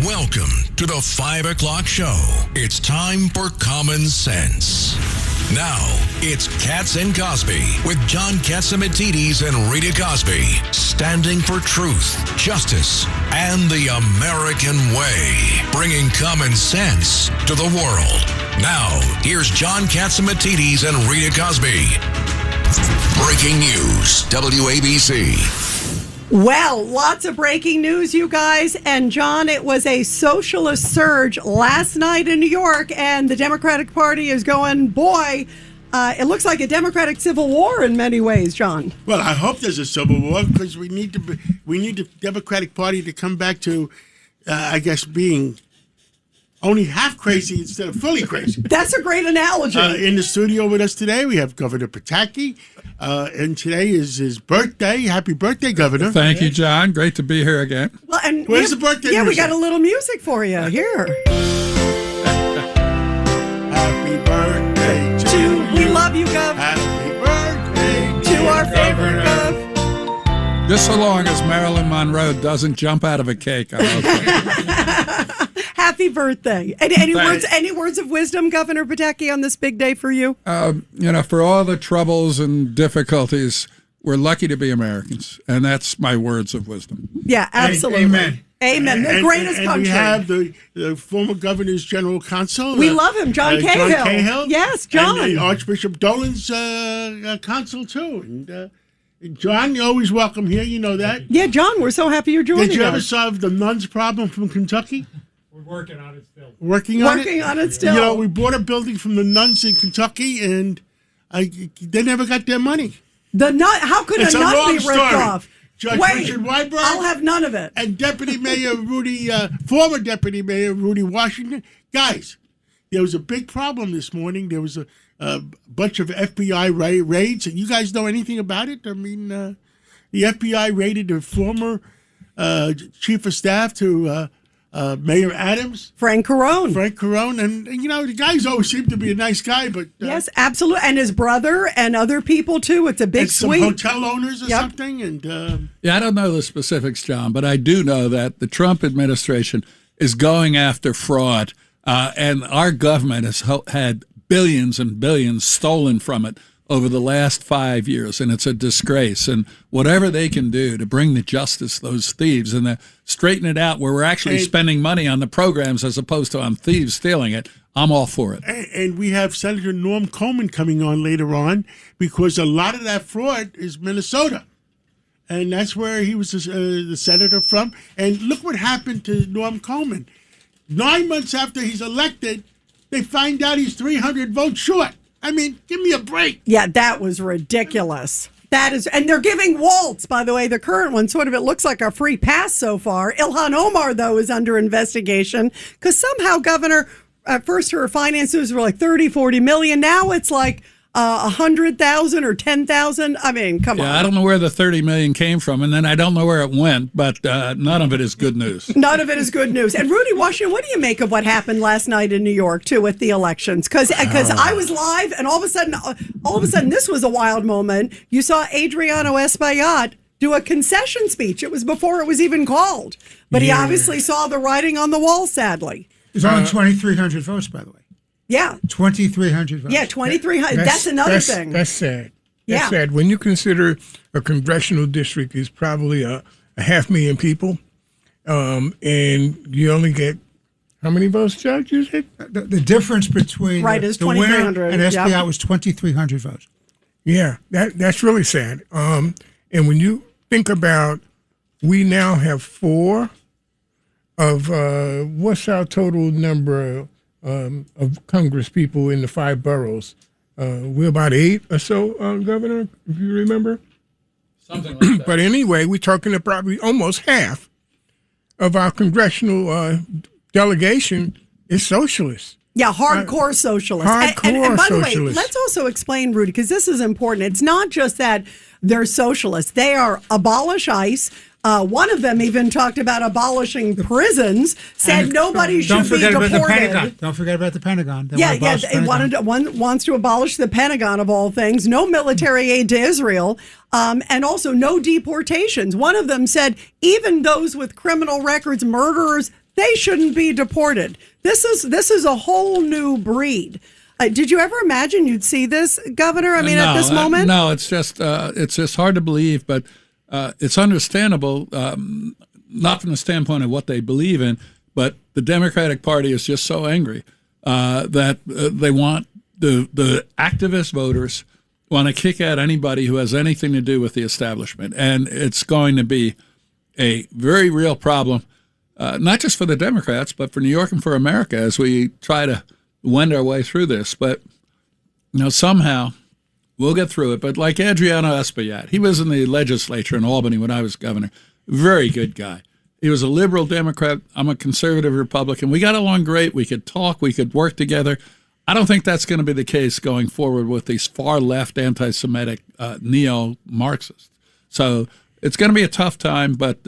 Welcome to the 5 o'clock show. It's time for Common Sense. Now, it's Katz and Cosby with John Catsimatidis and Rita Cosby, standing for truth, justice, and the American way, bringing common sense to the world. Now, here's John Catsimatidis and Rita Cosby. Breaking news, WABC. Well, lots of breaking news, you guys. And John, it was a socialist surge last night in New York, and the Democratic Party is going, boy, it looks like a Democratic civil war in many ways, John. Well, I hope there's a civil war because we need the Democratic Party to come back to, I guess, being only half crazy instead of fully crazy. That's a great analogy. In the studio with us today, we have Governor Pataki, and today is his birthday. Happy birthday, Governor. Thank you, John. Great to be here again. Well, and where's the birthday music? We got a little music for you here. Happy birthday to you. We love you, Gov. Happy birthday to our favorite Gov. Just so long as Marilyn Monroe doesn't jump out of a cake, I'm okay. Happy birthday. Any words of wisdom, Governor Pataki, on this big day for you? For all the troubles and difficulties, we're lucky to be Americans, and that's my words of wisdom. Yeah, absolutely. Amen. The greatest country. We have the former governor's general counsel. We love him, John Cahill. John Cahill. Yes, John. And Archbishop Dolan's counsel, too. And John, you're always welcome here. You know that. Yeah, John, we're so happy you're joining us. Did you ever solve the nuns problem from Kentucky? We're working on it still. Working on it still. We bought a building from the nuns in Kentucky, and they never got their money. How could a nun be ripped off? Judge Richard Weinberg. I'll have none of it. And former Deputy Mayor Rudy Washington. Guys, there was a big problem this morning. There was a bunch of FBI raids, and you guys know anything about it? I mean, the FBI raided the former chief of staff to Mayor Adams. Frank Carone. And the guys always seem to be a nice guy, but... yes, absolutely. And his brother and other people, too. It's a big some suite. Hotel owners or something. And I don't know the specifics, John, but I do know that the Trump administration is going after fraud, and our government has had billions and billions stolen from it over the last 5 years, and it's a disgrace. And whatever they can do to bring to justice those thieves and straighten it out where we're actually spending money on the programs as opposed to on thieves stealing it, I'm all for it. And we have Senator Norm Coleman coming on later on because a lot of that fraud is Minnesota. And that's where he was the senator from. And look what happened to Norm Coleman. 9 months after he's elected, they find out he's 300 votes short. I mean, give me a break. Yeah, that was ridiculous. And they're giving Waltz, by the way, the current one, it looks like a free pass so far. Ilhan Omar, though, is under investigation because somehow, Governor, at first her finances were like 30, 40 million. Now it's like 100,000 or 10,000. I mean, come on. I don't know where the 30 million came from, and then I don't know where it went, but none of it is good news. None of it is good news. And Rudy Washington, what do you make of what happened last night in New York, too, with the elections? Because I was live, and all of a sudden, this was a wild moment. You saw Adriano Espaillat do a concession speech. It was before it was even called. But he obviously saw the writing on the wall, sadly. There's only 2,300 votes, by the way. Yeah. 2,300 votes. Yeah, 2,300. That's another thing. That's sad. That's sad. When you consider a congressional district is probably a 500,000 people, and you only get how many votes, Judge? You said the difference between is the winner 2,300 and SBI was 2,300 votes. Yeah, that's really sad. And when you think about, we now have 4 of what's our total number of Congress people in the 5 boroughs. We're about 8 or so, Governor, if you remember. Something like that. But anyway, we're talking about probably almost half of our congressional delegation is socialists. Yeah, hardcore socialists. And by the way, let's also explain, Rudy, because this is important. It's not just that they're socialists. They are abolish ICE. One of them even talked about abolishing prisons, said nobody should be deported. Don't forget about the Pentagon. One wants to abolish the Pentagon of all things, no military aid to Israel, and also no deportations. One of them said even those with criminal records, murderers, they shouldn't be deported. This is a whole new breed. Did you ever imagine you'd see this, Governor? I mean, at this moment? No, it's just hard to believe, but it's understandable, not from the standpoint of what they believe in, but the Democratic Party is just so angry that they want the activist voters want to kick out anybody who has anything to do with the establishment, and it's going to be a very real problem, not just for the Democrats, but for New York and for America as we try to wend our way through this. But somehow we'll get through it. But like Adriano Espaillat, he was in the legislature in Albany when I was governor. Very good guy. He was a liberal Democrat. I'm a conservative Republican. We got along great. We could talk. We could work together. I don't think that's going to be the case going forward with these far left anti-Semitic neo-Marxists. So it's going to be a tough time, but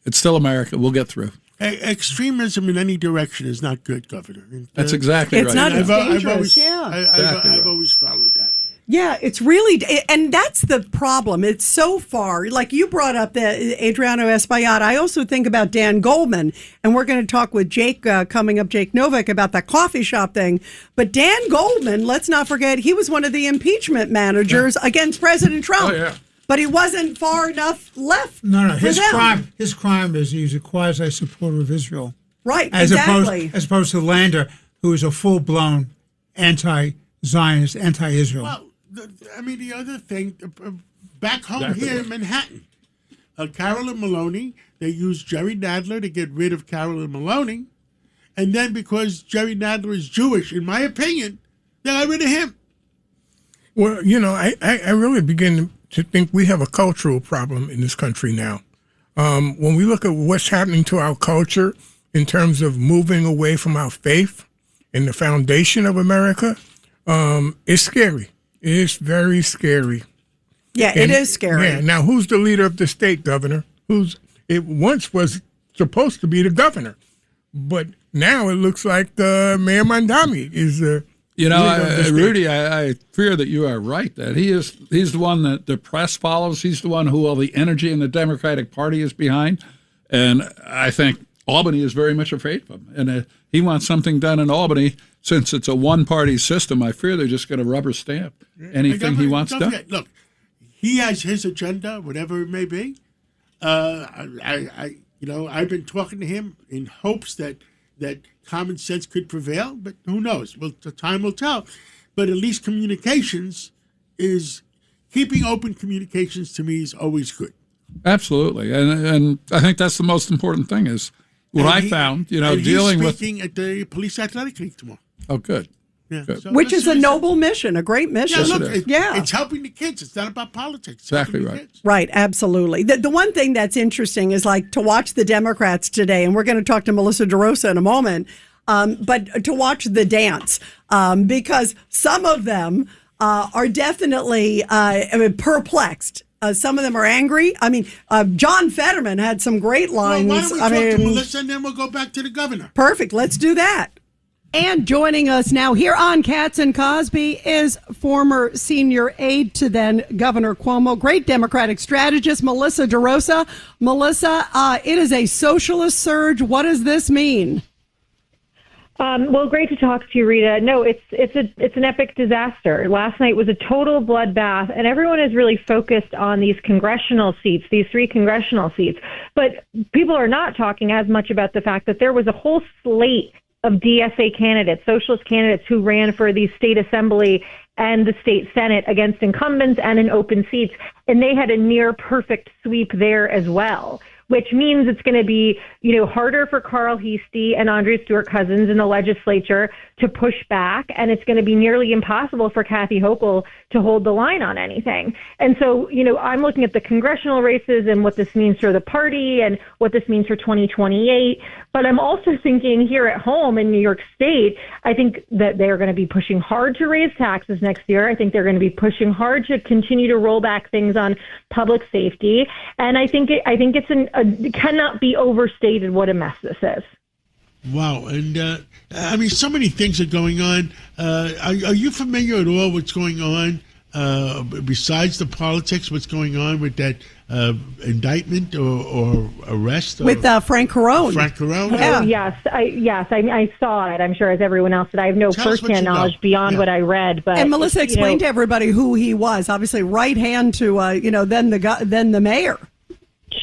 it's still America. We'll get through. Extremism in any direction is not good, Governor. That's exactly right. It's not. It's dangerous. I've always followed that. Yeah, it's really, and that's the problem. It's so far, like you brought up the Adriano Espaillat. I also think about Dan Goldman, and we're going to talk with Jake coming up, Jake Novak, about that coffee shop thing. But Dan Goldman, let's not forget, he was one of the impeachment managers against President Trump. Oh, yeah. But he wasn't far enough left. No. His crime is he's a quasi supporter of Israel. Right, exactly. As opposed to Lander, who is a full-blown anti-Zionist, anti-Israel. Well, the other thing, back home here in Manhattan, Carolyn Maloney, they used Jerry Nadler to get rid of Carolyn Maloney. And then because Jerry Nadler is Jewish, in my opinion, they got rid of him. Well, I really begin to think we have a cultural problem in this country now. When we look at what's happening to our culture in terms of moving away from our faith and the foundation of America, it's scary. It's very scary. Yeah, it is scary. Yeah. Now, who's the leader of the state, Governor? It once was supposed to be the governor, but now it looks like Mayor Mondami is the leader of the state. Rudy, I fear that you are right. That he's the one that the press follows. He's the one who all the energy in the Democratic Party is behind, and I think Albany is very much afraid of him, and he wants something done in Albany. Since it's a one-party system, I fear they're just going to rubber stamp anything he wants done. Look, he has his agenda, whatever it may be. I've been talking to him in hopes that common sense could prevail, but who knows? Well, the time will tell. But at least keeping open communications to me is always good. Absolutely, and I think that's the most important thing is what I found. Dealing with speaking at the police athletic league tomorrow. Oh, good. Yeah, good. So which is a noble mission, a great mission. Yeah, look, it's helping the kids. It's not about politics. It's exactly right. Kids. Right, absolutely. The one thing that's interesting is like to watch the Democrats today, and we're going to talk to Melissa DeRosa in a moment, but to watch the dance, because some of them are definitely perplexed. Some of them are angry. I mean, John Fetterman had some great lines. Well, why don't we talk to Melissa and then we'll go back to the governor? Perfect. Let's do that. And joining us now here on Katz and Cosby is former senior aide to then Governor Cuomo, great Democratic strategist, Melissa DeRosa. Melissa, it is a socialist surge. What does this mean? Well, great to talk to you, Rita. No, it's an epic disaster. Last night was a total bloodbath, and everyone is really focused on these congressional seats, these 3 congressional seats. But people are not talking as much about the fact that there was a whole slate of DSA candidates, socialist candidates who ran for the state assembly and the state senate against incumbents and in open seats, and they had a near perfect sweep there as well, which means it's going to be, harder for Carl Heastie and Andrea Stewart-Cousins in the legislature to push back, and it's going to be nearly impossible for Kathy Hochul to hold the line on anything. And so, I'm looking at the congressional races and what this means for the party and what this means for 2028. But I'm also thinking here at home in New York State, I think that they're going to be pushing hard to raise taxes next year. I think they're going to be pushing hard to continue to roll back things on public safety. And I think it cannot be overstated what a mess this is. Wow. And I mean, so many things are going on. Are you familiar at all what's going on besides the politics, what's going on with that indictment or arrest? With Frank Carone. Frank Carone? Yeah. Oh, yes. I saw it. I'm sure as everyone else did. I have no firsthand knowledge beyond what I read. But and Melissa explained to everybody who he was. Obviously, right hand to then the mayor.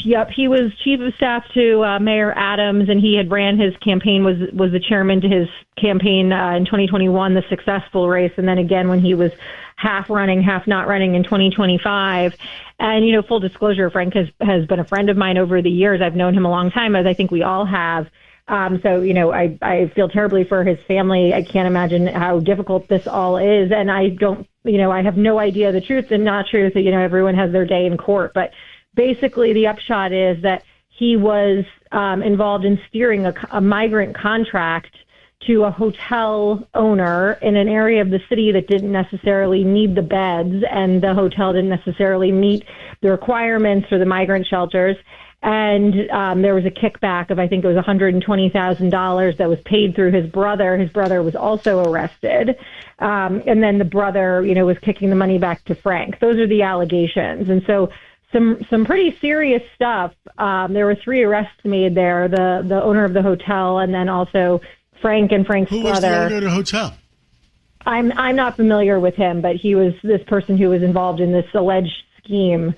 Yep, he was chief of staff to Mayor Adams, and he had ran his campaign, was the chairman to his campaign in 2021, the successful race, and then again when he was half running, half not running in 2025. And, full disclosure, Frank has been a friend of mine over the years. I've known him a long time, as I think we all have. So, I feel terribly for his family. I can't imagine how difficult this all is. And I don't, I have no idea the truth and not truth. Everyone has their day in court, but basically, the upshot is that he was involved in steering a migrant contract to a hotel owner in an area of the city that didn't necessarily need the beds, and the hotel didn't necessarily meet the requirements for the migrant shelters. And there was a kickback of, I think it was $120,000 that was paid through his brother. His brother was also arrested. And then the brother, was kicking the money back to Frank. Those are the allegations. And so some pretty serious stuff. There were 3 arrests made there, the owner of the hotel, and then also Frank and Frank's brother. Who was the owner of the hotel? I'm not familiar with him, but he was this person who was involved in this alleged scheme.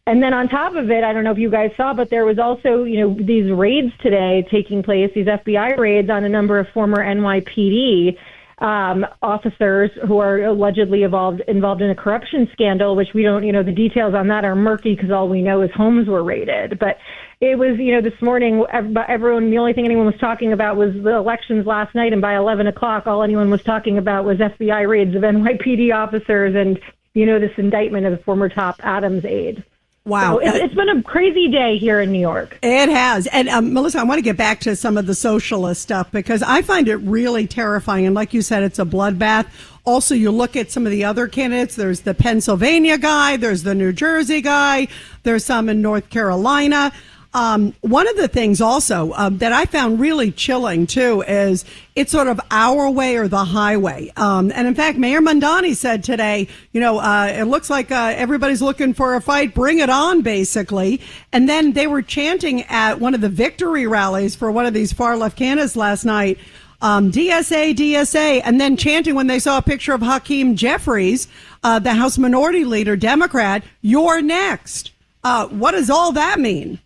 And then on top of it, I don't know if you guys saw, but there was also, these raids today taking place, these FBI raids on a number of former NYPD officers who are allegedly involved in a corruption scandal, which we don't, the details on that are murky because all we know is homes were raided. But it was, this morning, everyone, the only thing anyone was talking about was the elections last night. And by 11 o'clock, all anyone was talking about was FBI raids of NYPD officers and, this indictment of the former top Adams aide. Wow. So it's been a crazy day here in New York. It has. And Melissa, I want to get back to some of the socialist stuff because I find it really terrifying. And like you said, it's a bloodbath. Also, you look at some of the other candidates. There's the Pennsylvania guy. There's the New Jersey guy. There's some in North Carolina. One of the things also that I found really chilling, too, is it's sort of our way or the highway. And in fact, Mayor Mondani said today, it looks like everybody's looking for a fight. Bring it on, basically. And then they were chanting at one of the victory rallies for one of these far left candidates last night, DSA, DSA, and then chanting when they saw a picture of Hakeem Jeffries, the House Minority Leader, Democrat, you're next. What does all that mean?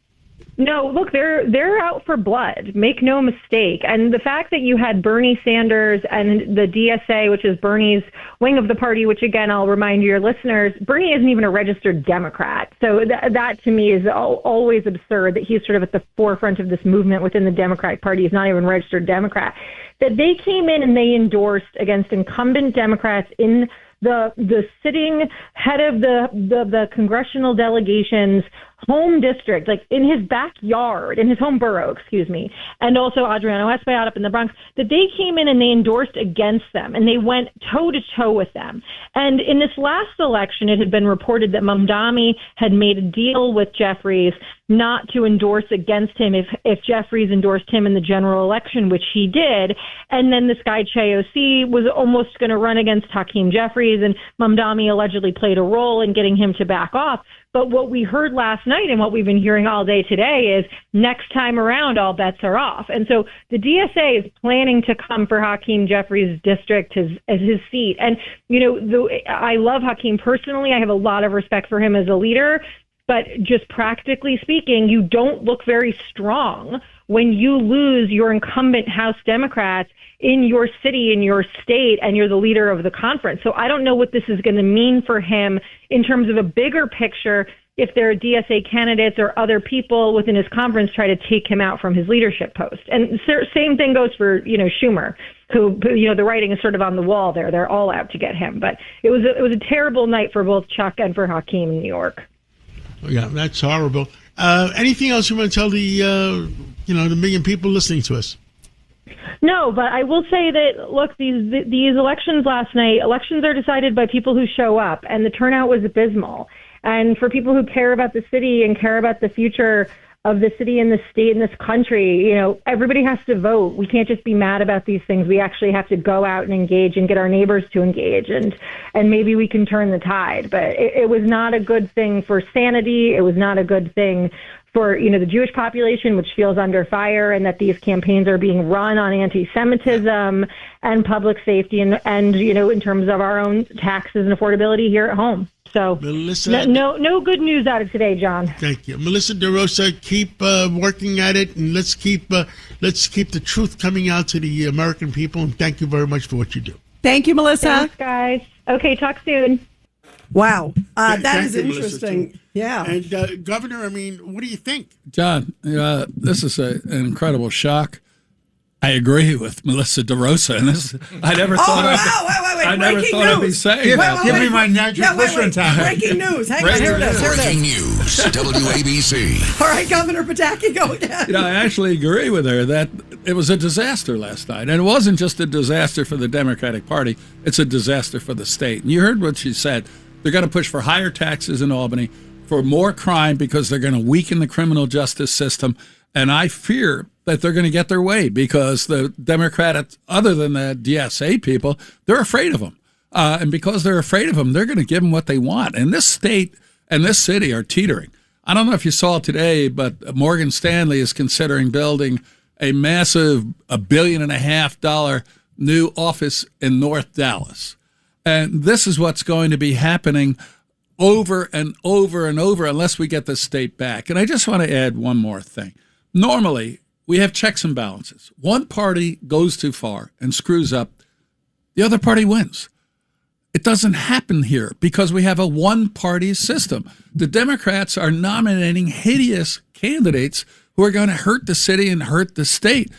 No, look, they're out for blood. Make no mistake. And the fact that you had Bernie Sanders and the DSA, which is Bernie's wing of the party, which again, I'll remind your listeners, Bernie isn't even a registered Democrat. So that to me is always absurd that he's sort of at the forefront of this movement within the Democratic Party. He's not even a registered Democrat. That they came in and they endorsed against incumbent Democrats in the sitting head of the congressional delegation's home district, like in his backyard, in his home borough, and also Adriano Espaillat up in the Bronx, that they came in and they endorsed against them, and they went toe-to-toe with them. And in this last election, it had been reported that Mamdani had made a deal with Jeffries not to endorse against him if Jeffries endorsed him in the general election, which he did. And then this guy, Cheosi, was almost going to run against Hakeem Jeffries, and Mamdani allegedly played a role in getting him to back off. But what we heard last night and what we've been hearing all day today is next time around, all bets are off. And so the DSA is planning to come for Hakeem Jeffries' district as his seat. And, I love Hakeem personally. I have a lot of respect for him as a leader. But just practically speaking, you don't look very strong when you lose your incumbent House Democrats in your city, in your state, and you're the leader of the conference. So I don't know what this is going to mean for him in terms of a bigger picture if there are DSA candidates or other people within his conference try to take him out from his leadership post. And same thing goes for, Schumer, who, the writing is sort of on the wall there. They're all out to get him. But it was a terrible night for both Chuck and for Hakeem in New York. Yeah, that's horrible. Anything else you want to tell the the million people listening to us. No, but I will say that, look, these elections last night, elections are decided by people who show up, and the turnout was abysmal. And for people who care about the city and care about the future of the city and the state and this country, everybody has to vote. We can't just be mad about these things. We actually have to go out and engage and get our neighbors to engage, and maybe we can turn the tide. But it was not a good thing for sanity. It was not a good thing for, the Jewish population, which feels under fire, and that these campaigns are being run on anti-Semitism and public safety and in terms of our own taxes and affordability here at home. So Melissa, no good news out of today, John. Thank you. Melissa DeRosa, keep working at it, and let's keep the truth coming out to the American people, and thank you very much for what you do. Thank you, Melissa. Thanks, guys. Okay, talk soon. Wow. That is Thank you, Melissa, interesting. too. Yeah. And Governor, what do you think? John, this is an incredible shock. I agree with Melissa DeRosa, and this I never thought wait. I never Breaking thought I'd be news. saying that. Give me my nitroglycerin tablet. Breaking news. Hang on, here it is. Breaking news, WABC. All right, Governor Pataki, go again. I actually agree with her that it was a disaster last night. And it wasn't just a disaster for the Democratic Party, it's a disaster for the state. And you heard what she said. They're going to push for higher taxes in Albany, for more crime because they're going to weaken the criminal justice system. And I fear that they're going to get their way because the Democrats, other than the DSA people, they're afraid of them. And because they're afraid of them, they're going to give them what they want. And this state and this city are teetering. I don't know if you saw today, but Morgan Stanley is considering building a massive $1.5 billion new office in North Dallas. And this is what's going to be happening over and over and over unless we get the state back. And I just want to add one more thing. Normally, we have checks and balances. One party goes too far and screws up, the other party wins. It doesn't happen here because we have a one-party system. The Democrats are nominating hideous candidates who are going to hurt the city and hurt the state.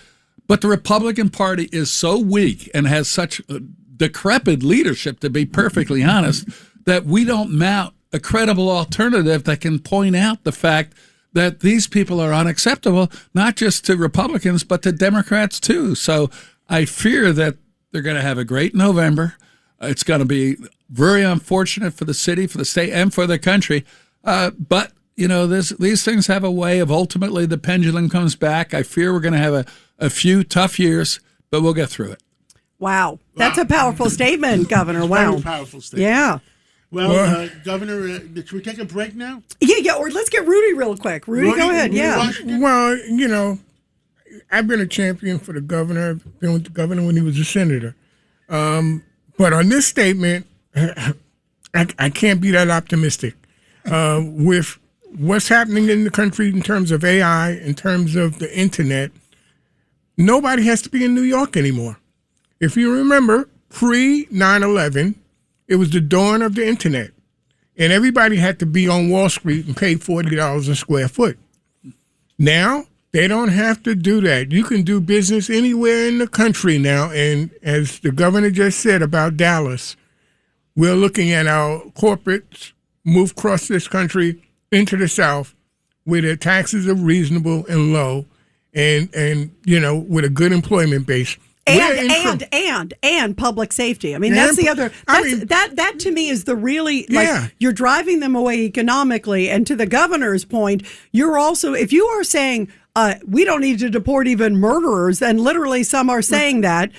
But the Republican Party is so weak and has such decrepit leadership, to be perfectly honest, that we don't mount a credible alternative that can point out the fact that these people are unacceptable, not just to Republicans, but to Democrats too. So I fear that they're going to have a great November. It's going to be very unfortunate for the city, for the state, and for the country. But, these things have a way of ultimately the pendulum comes back. I fear we're going to have a few tough years, but we'll get through it. Wow. That's a powerful statement, Governor. Wow. Very powerful statement. Yeah. Well, Governor, should we take a break now? Yeah, or let's get Rudy real quick. Rudy, go ahead. Yeah. Washington? Well, I've been a champion for the governor. I've been with the governor when he was a senator. But on this statement, I can't be that optimistic. With what's happening in the country in terms of AI, in terms of the internet, nobody has to be in New York anymore. If you remember, pre-9/11, it was the dawn of the internet. And everybody had to be on Wall Street and pay $40 a square foot. Now, they don't have to do that. You can do business anywhere in the country now. And as the governor just said about Dallas, we're looking at our corporates move across this country into the South where their taxes are reasonable and low and with a good employment base. And public safety. I mean, that's the other. That to me is the really you're driving them away economically. And to the governor's point, you're also, if you are saying we don't need to deport even murderers, and literally some are saying that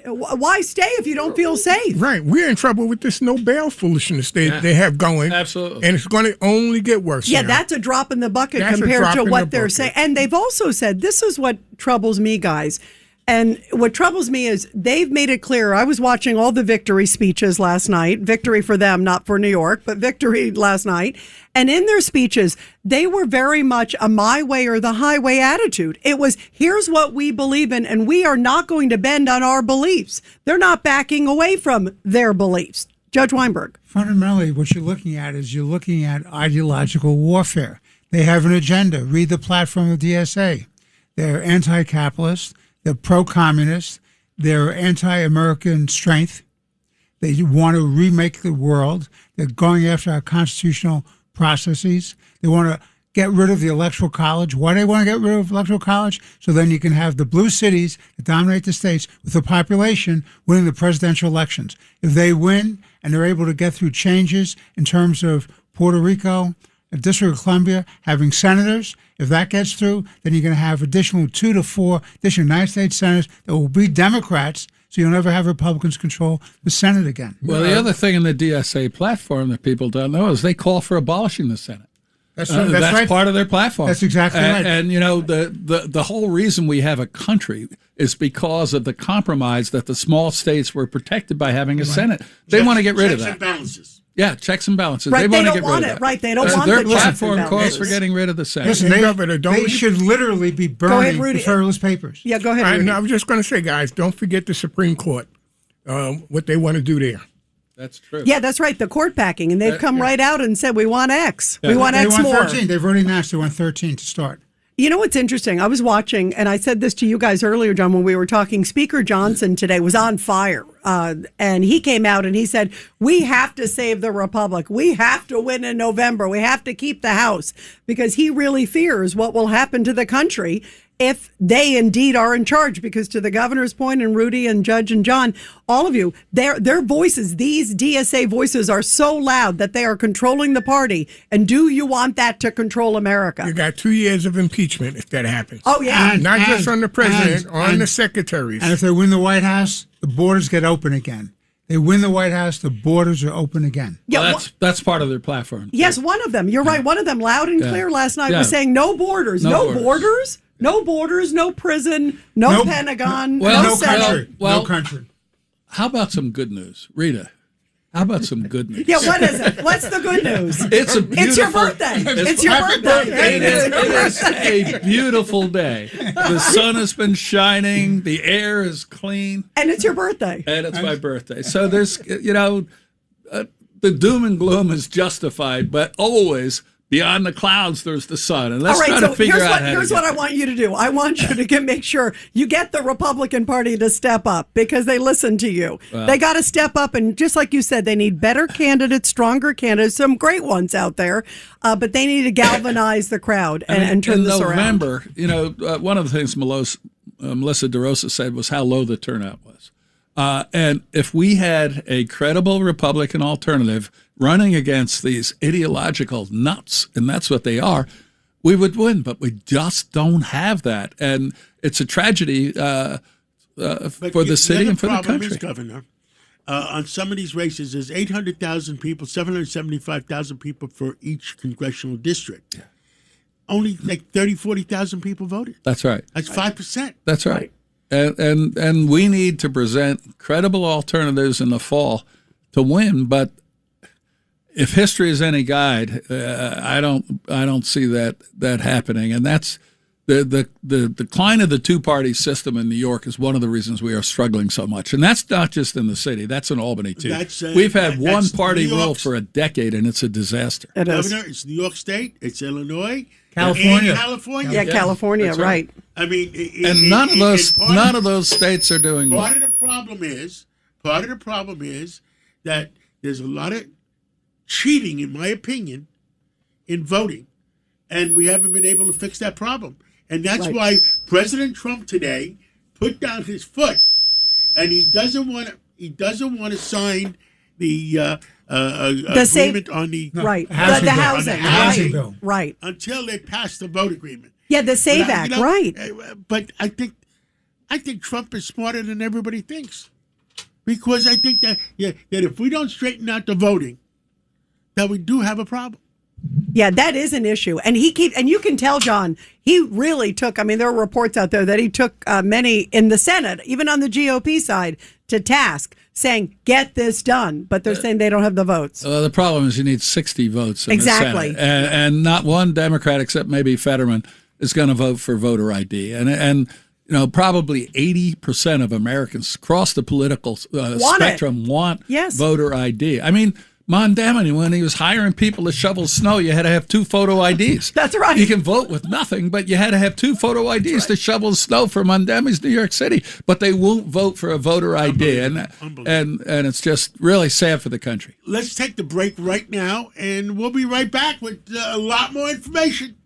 why stay if you don't feel safe? Right, we're in trouble with this no bail foolishness they have going. Absolutely, and it's going to only get worse. Yeah, that's a drop in the bucket compared to what they're saying. And they've also said this is what troubles me, guys. And what troubles me is they've made it clear. I was watching all the victory speeches last night. Victory for them, not for New York, but victory last night. And in their speeches, they were very much a my way or the highway attitude. It was, here's what we believe in, and we are not going to bend on our beliefs. They're not backing away from their beliefs. Judge Weinberg. Fundamentally, what you're looking at is you're looking at ideological warfare. They have an agenda. Read the platform of DSA. They're anti-capitalist. They're pro-communist. They're anti-American strength. They want to remake the world. They're going after our constitutional processes. They want to get rid of the Electoral College. Why do they want to get rid of Electoral College? So then you can have the blue cities that dominate the states with the population winning the presidential elections. If they win and they're able to get through changes in terms of Puerto Rico, the District of Columbia having senators, if that gets through, then you're going to have additional 2 to 4 additional United States senators that will be Democrats, so you'll never have Republicans control the Senate again. Well, the other thing in the DSA platform that people don't know is they call for abolishing the Senate. That's That's part of their platform. That's exactly right. And you know, the whole reason we have a country is because of the compromise that the small states were protected by having a Senate. They want to get rid of that. Checks and balances. Yeah, checks and balances. Right, they they want to don't get want rid it. of that. Right, they don't want their the checks and platform calls balances. for getting rid of the Senate. Listen, they should literally be burning Rudy. the Federalist Papers. Yeah, go ahead, Rudy. I was just going to say, guys, don't forget the Supreme Court, what they want to do there. That's true. Yeah, that's right. The court packing, and they've come right out and said we want X. We want They X want more. 13. They've already announced they want 13 to start. You know what's interesting? I was watching, and I said this to you guys earlier, John, when we were talking. Speaker Johnson today was on fire, and he came out and he said, we have to save the Republic. We have to win in November. We have to keep the House, because he really fears what will happen to the country if they indeed are in charge. Because to the governor's point, and Rudy and Judge and John, all of you, their voices, these DSA voices are so loud that they are controlling the party. And do you want that to control America? You got 2 years of impeachment if that happens. Oh, yeah. Not just on the president, on the secretaries. And if they win the White House, the borders get open again. They win the White House, the borders are open again. Yeah, Well, that's part of their platform. yes, one of them. You're right. One of them, loud and clear last night, was saying no borders. No borders. No borders, no prison, no Pentagon, no Senate. No country. How about some good news, Rita? How about some good news? Yeah, what is it? What's the good news? It's a beautiful. It's your birthday. It's your birthday. It is a beautiful day. The sun has been shining. The air is clean, And it's your birthday. and it's my birthday. So there's, the doom and gloom is justified, but always beyond the clouds, there's the sun. And let's All right, try so to figure out how here's to what get I want you to do. I want you to make sure you get the Republican Party to step up, because they listen to you. They got to step up, and just like you said, they need better candidates, stronger candidates, some great ones out there, but they need to galvanize the crowd and turn this around. In November, one of the things Melissa DeRosa said was how low the turnout was. And if we had a credible Republican alternative running against these ideological nuts, and that's what they are, we would win. But we just don't have that. And it's a tragedy for the city and for the country. Is, Governor, on some of these races, there's 800,000 people, 775,000 people for each congressional district. Yeah. Only like 30, 40,000 people voted. That's right. That's 5%. That's right. And we need to present credible alternatives in the fall to win. But if history is any guide, I don't see that happening. And that's the decline of the two-party system in New York is one of the reasons we are struggling so much. And that's not just in the city. That's in Albany, too. We've had one-party rule for a decade, and it's a disaster. Governor, it's New York State, it's Illinois, California. and California. Yeah, California, right. I mean, And none of those states are doing well. Part of the problem is that there's a lot of cheating, in my opinion, in voting, and we haven't been able to fix that problem. And that's why President Trump today put down his foot, and he doesn't want to sign the agreement on the housing bill. Right. until they pass the vote agreement. Yeah, the SAVE Act, right. But I think Trump is smarter than everybody thinks, because I think that if we don't straighten out the voting, that we do have a problem. Yeah, that is an issue. And and you can tell, John, he really took, there are reports out there that he took many in the Senate, even on the GOP side, to task, saying, get this done. But they're saying they don't have the votes. The problem is you need 60 votes in the Senate. And not one Democrat, except maybe Fetterman, is going to vote for voter ID. And probably 80% of Americans across the political spectrum want voter ID. Mondamini, when he was hiring people to shovel snow, you had to have 2 photo IDs. That's right. You can vote with nothing, but you had to have 2 photo IDs to shovel snow for Mondamini's New York City. But they won't vote for a voter ID, and it's just really sad for the country. Let's take the break right now, and we'll be right back with a lot more information.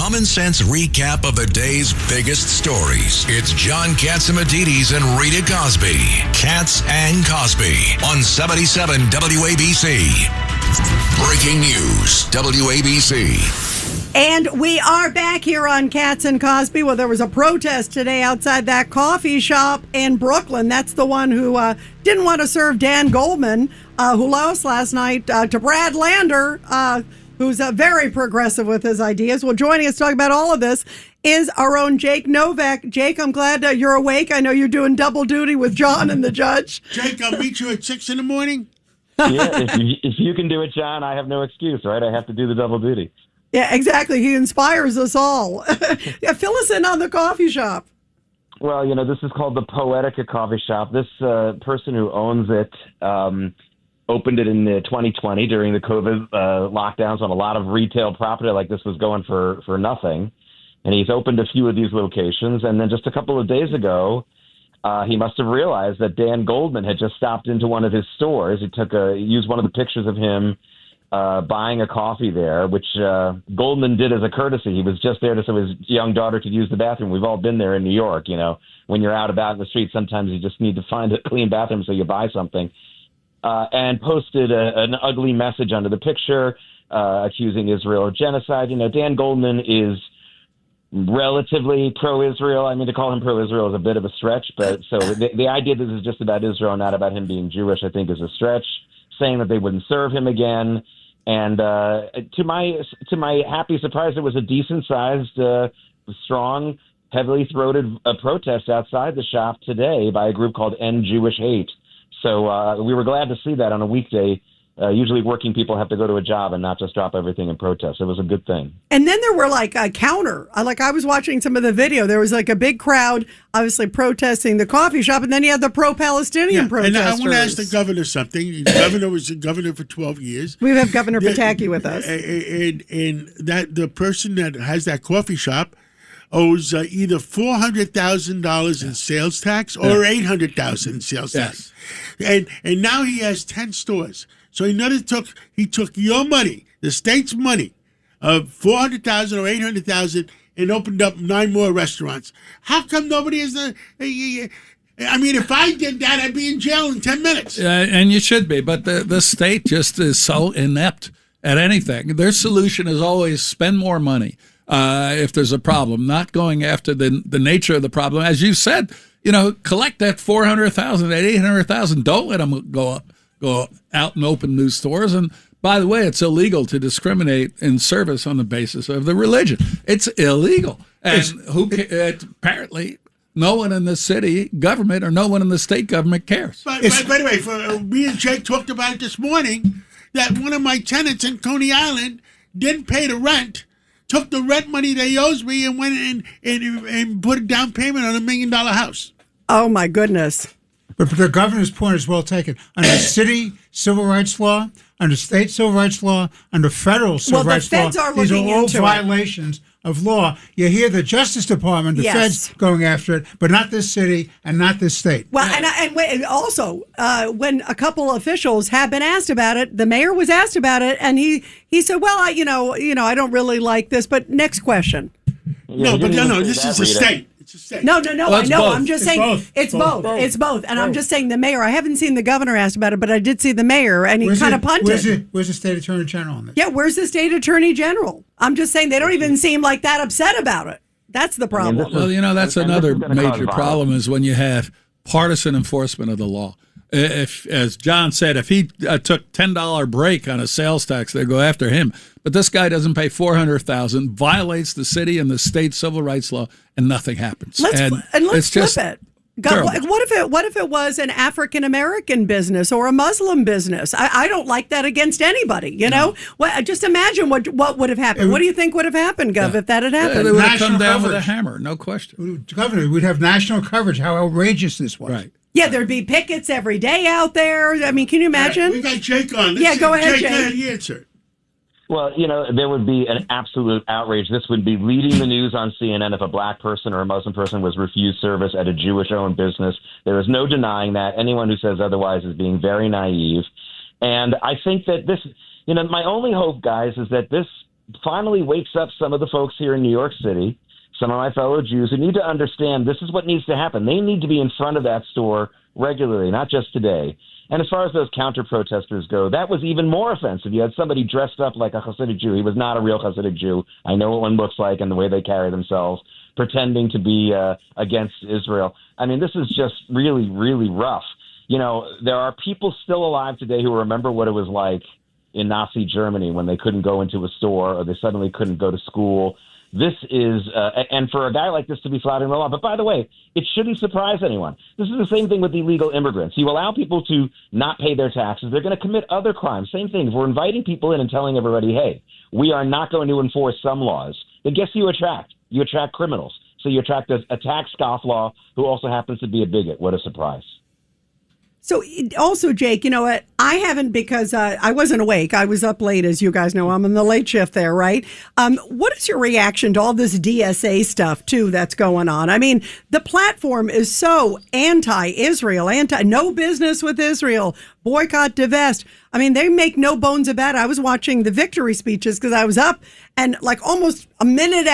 common sense recap of the day's biggest stories. It's John Catsimatidis and Rita Cosby. Cats and Cosby on 77 WABC. Breaking news, WABC. And we are back here on Cats and Cosby. Well, there was a protest today outside that coffee shop in Brooklyn. That's the one who didn't want to serve Dan Goldman, who lost last night to Brad Lander, who's very progressive with his ideas. Well, joining us to talk about all of this is our own Jake Novak. Jake, I'm glad you're awake. I know you're doing double duty with John and the judge. Jake, I'll meet you at 6 in the morning. Yeah, if you can do it, John, I have no excuse, right? I have to do the double duty. Yeah, exactly. He inspires us all. Yeah, fill us in on the coffee shop. Well, this is called the Poetica Coffee Shop. This person who owns it opened it in 2020 during the COVID lockdowns on a lot of retail property like this was going for nothing. And he's opened a few of these locations. And then just a couple of days ago, he must have realized that Dan Goldman had just stopped into one of his stores. He used one of the pictures of him buying a coffee there, which Goldman did as a courtesy. He was just there so his young daughter could use the bathroom. We've all been there in New York. When you're out about in the street, sometimes you just need to find a clean bathroom, so you buy something. And posted an ugly message under the picture accusing Israel of genocide. Dan Goldman is relatively pro-Israel. I mean, to call him pro-Israel is a bit of a stretch, but so the idea that this is just about Israel, not about him being Jewish, I think is a stretch. Saying that they wouldn't serve him again. And to my happy surprise, it was a decent-sized, strong, heavily throated protest outside the shop today by a group called End Jewish Hate. So we were glad to see that on a weekday. Usually working people have to go to a job and not just drop everything in protest. It was a good thing. And then there were a counter. I was watching some of the video. There was a big crowd, obviously protesting the coffee shop, and then you had the pro-Palestinian protesters. And I want to ask the governor something. The governor was the governor for 12 years. We have Governor Pataki with us. And that the person that has that coffee shop owes either $400,000 in sales tax or $800,000 in sales tax. And now he has 10 stores. So he took your money, the state's money, of $400,000 or $800,000, and opened up 9 more restaurants. How come nobody has I mean, if I did that, I'd be in jail in 10 minutes. And you should be, but the state just is so inept at anything. Their solution is always spend more money if there's a problem, not going after the nature of the problem. As you said, collect that $400,000, that $800,000. Don't let them go out and open new stores. And by the way, it's illegal to discriminate in service on the basis of the religion. It's illegal. And apparently no one in the city government or no one in the state government cares. By the way, me and Jake talked about it this morning, that one of my tenants in Coney Island didn't pay the rent, took the rent money they owes me, and went in and put a down payment on $1 million house. Oh, my goodness. But the governor's point is well taken. Under city civil rights law, under state civil rights law, under federal civil rights law, these are all violations of law. You hear the Justice Department, the feds going after it, but not this city and not this state. Well, and also, when a couple of officials have been asked about it, the mayor was asked about it, and he said, "Well, I don't really like this." But next question. No, this is a state. No, well, I know. Both. I'm just saying it's both. It's both. And I'm just saying the mayor. I haven't seen the governor asked about it, but I did see the mayor, and he kind of punted. Where's the state attorney general on this? Yeah, where's the state attorney general? I'm just saying they don't even seem like that upset about it. That's the problem. Well, that's another major problem is when you have partisan enforcement of the law. If, as John said, if he took $10 break on a sales tax, they go after him. But this guy doesn't pay $400,000, violates the city and the state civil rights law, and nothing happens. Let's flip it. What if it was an African American business or a Muslim business? I don't like that against anybody. Just imagine what would have happened. What do you think would have happened, Gov, if that had happened? They would have come down with a hammer, no question. Governor, we'd have national coverage. How outrageous this was! Right. Yeah, there'd be pickets every day out there. I mean, can you imagine? We got Jake on. Go ahead, Jake. Go ahead, answer. Well, there would be an absolute outrage. This would be leading the news on CNN if a black person or a Muslim person was refused service at a Jewish-owned business. There is no denying that. Anyone who says otherwise is being very naive. And I think that this, my only hope, guys, is that this finally wakes up some of the folks here in New York City, some of my fellow Jews who need to understand this is what needs to happen. They need to be in front of that store regularly, not just today. And as far as those counter-protesters go, that was even more offensive. You had somebody dressed up like a Hasidic Jew. He was not a real Hasidic Jew. I know what one looks like and the way they carry themselves, pretending to be against Israel. I mean, this is just really, really rough. You know, there are people still alive today who remember what it was like in Nazi Germany when they couldn't go into a store or they suddenly couldn't go to school. This is, and for a guy like this to be flouting the law. But by the way, it shouldn't surprise anyone. This is the same thing with illegal immigrants. You allow people to not pay their taxes, they're going to commit other crimes. Same thing. If we're inviting people in and telling everybody, hey, we are not going to enforce some laws, then guess who you attract? You attract criminals. So you attract a tax scofflaw who also happens to be a bigot. What a surprise. So also, Jake, you know what? I haven't because I wasn't awake. I was up late, as you guys know. I'm in the late shift there, right? What is your reaction to all this DSA stuff, too, that's going on? I mean, the platform is so anti-Israel, no business with Israel, boycott, divest. I mean, they make no bones about it. I was watching the victory speeches because I was up and like almost a minute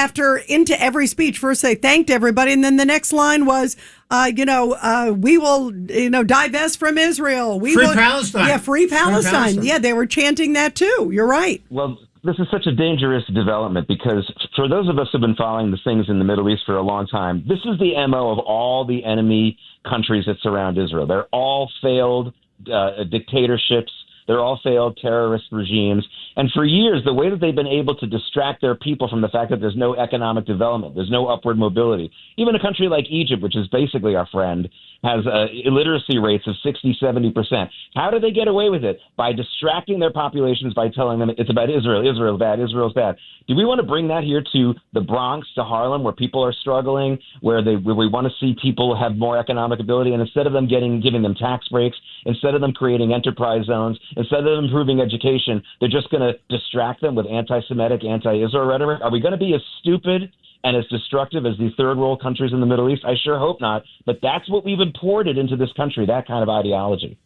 into every speech, first they thanked everybody. And then the next line was, we will, divest from Israel. Free Palestine. Yeah, free Palestine. Yeah, they were chanting that too. You're right. Well, this is such a dangerous development because for those of us who've been following the things in the Middle East for a long time, this is the MO of all the enemy countries that surround Israel. They're all failed dictatorships. They're all failed terrorist regimes. And for years, the way that they've been able to distract their people from the fact that there's no economic development, there's no upward mobility. Even a country like Egypt, which is basically our friend, has illiteracy rates of 60, 70%. How do they get away with it? By distracting their populations by telling them it's about Israel. Israel's bad. Israel's bad. Do we want to bring that here to the Bronx, to Harlem, where people are struggling, where we want to see people have more economic ability, and instead of them giving them tax breaks, instead of them creating enterprise zones, instead of them improving education, they're just going to distract them with anti-Semitic, anti-Israel rhetoric? Are we going to be as stupid and as destructive as these third world countries in the Middle East? I sure hope not. But that's what we've imported into this country, that kind of ideology.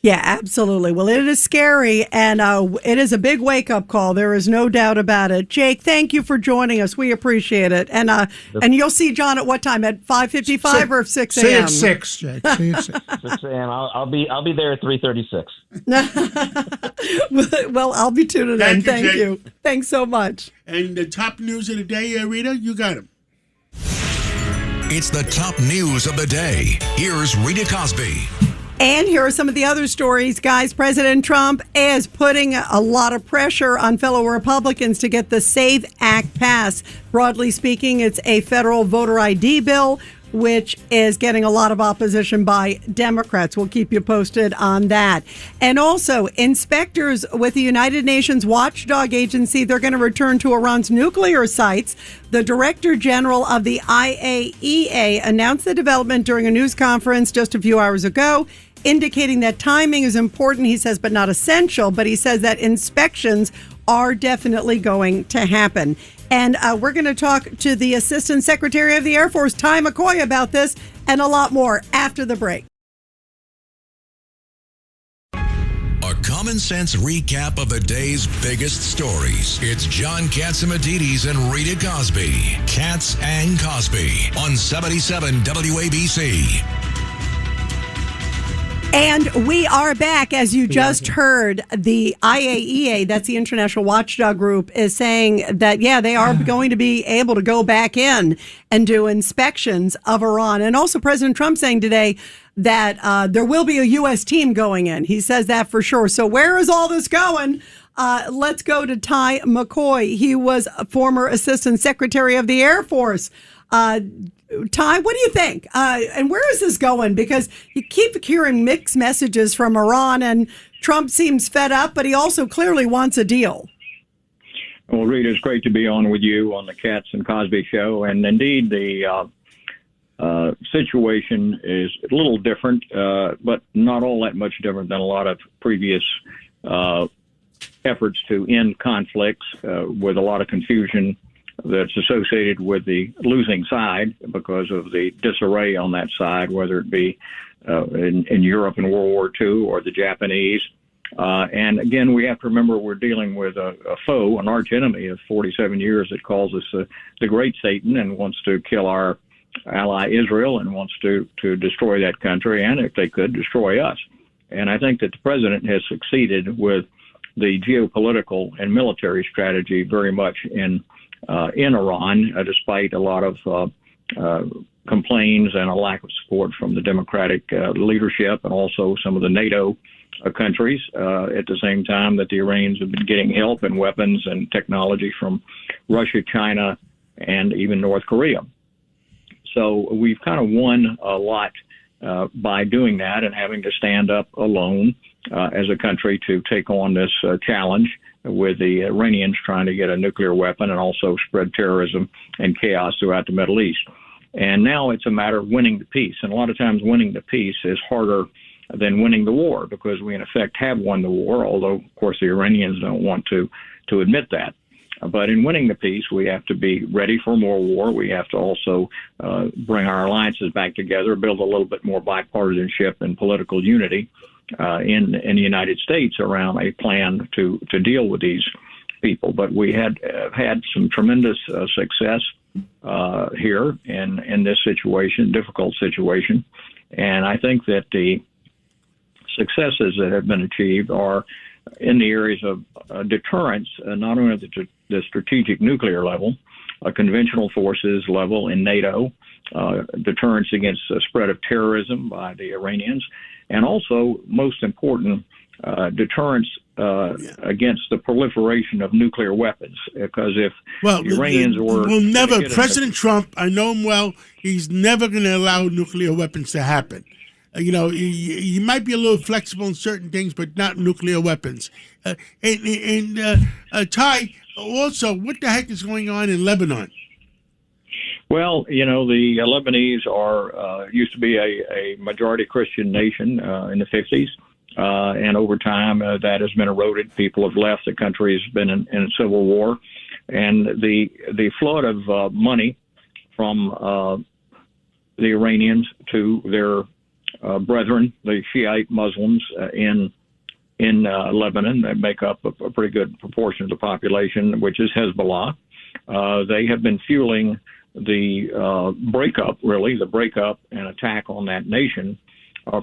Yeah, absolutely. Well, it is scary, and it is a big wake-up call. There is no doubt about it. Jake, thank you for joining us. We appreciate it. And you'll see John at what time? At 5:55 or 6 a.m.? See at 6, Jake. See at 6. 6 a.m. I'll be there at 3:36. Well, I'll be tuning in. Thank you. Thanks so much. And the top news of the day, Rita, you got them. It's the top news of the day. Here's Rita Cosby. And here are some of the other stories, guys. President Trump is putting a lot of pressure on fellow Republicans to get the SAVE Act passed. Broadly speaking, it's a federal voter ID bill, which is getting a lot of opposition by Democrats. We'll keep you posted on that. And also, inspectors with the United Nations Watchdog Agency, they're going to return to Iran's nuclear sites. The Director General of the IAEA announced the development during a news conference just a few hours ago, indicating that timing is important, he says, but not essential. But he says that inspections are definitely going to happen. And we're going to talk to the Assistant Secretary of the Air Force, Ty McCoy, about this and a lot more after the break. A common sense recap of the day's biggest stories. It's John Catsimatidis and Rita Cosby. Katz and Cosby on 77 WABC. And we are back. As you just heard, the IAEA, that's the International Watchdog Group, is saying that, yeah, they are going to be able to go back in and do inspections of Iran. And also President Trump saying today that there will be a U.S. team going in. He says that for sure. So where is all this going? Let's go to Ty McCoy. He was a former Assistant Secretary of the Air Force. Ty, what do you think? And where is this going? Because you keep hearing mixed messages from Iran, and Trump seems fed up, but he also clearly wants a deal. Well, Rita, it's great to be on with you on the Katz and Cosby show. And indeed, the situation is a little different, but not all that much different than a lot of previous efforts to end conflicts with a lot of confusion that's associated with the losing side because of the disarray on that side, whether it be in Europe in World War II or the Japanese And again, we have to remember we're dealing with a foe, an arch enemy of 47 years that calls us the Great Satan and wants to kill our ally Israel and wants to destroy that country and, if they could, destroy us. And I think that the president has succeeded with the geopolitical and military strategy very much in Iran, despite a lot of complaints and a lack of support from the Democratic leadership and also some of the NATO countries. At the same time that the Iranians have been getting help and weapons and technology from Russia, China, and even North Korea. So we've kind of won a lot by doing that and having to stand up alone as a country to take on this challenge with the Iranians trying to get a nuclear weapon and also spread terrorism and chaos throughout the Middle East. And now it's a matter of winning the peace. And a lot of times winning the peace is harder than winning the war because we, in effect, have won the war, although, of course, the Iranians don't want to admit that. But in winning the peace, we have to be ready for more war. We have to also bring our alliances back together, build a little bit more bipartisanship and political unity in the United States around a plan to deal with these people. But we had some tremendous success here in this situation, difficult situation. And I think that the successes that have been achieved are in the areas of deterrence, not only at the strategic nuclear level, conventional forces level in NATO, deterrence against the spread of terrorism by the Iranians, and also, most important, deterrence against the proliferation of nuclear weapons. Because if the Iranians will never, President Trump, I know him well, he's never going to allow nuclear weapons to happen. He might be a little flexible in certain things, but not nuclear weapons. Ty, also, what the heck is going on in Lebanon? Well, the Lebanese are used to be a majority Christian nation in the 50s, and over time that has been eroded. People have left. The country has been in a civil war, and the flood of money from the Iranians to their brethren, the Shiite Muslims in Lebanon, that make up a pretty good proportion of the population, which is Hezbollah. They have been fueling the breakup and attack on that nation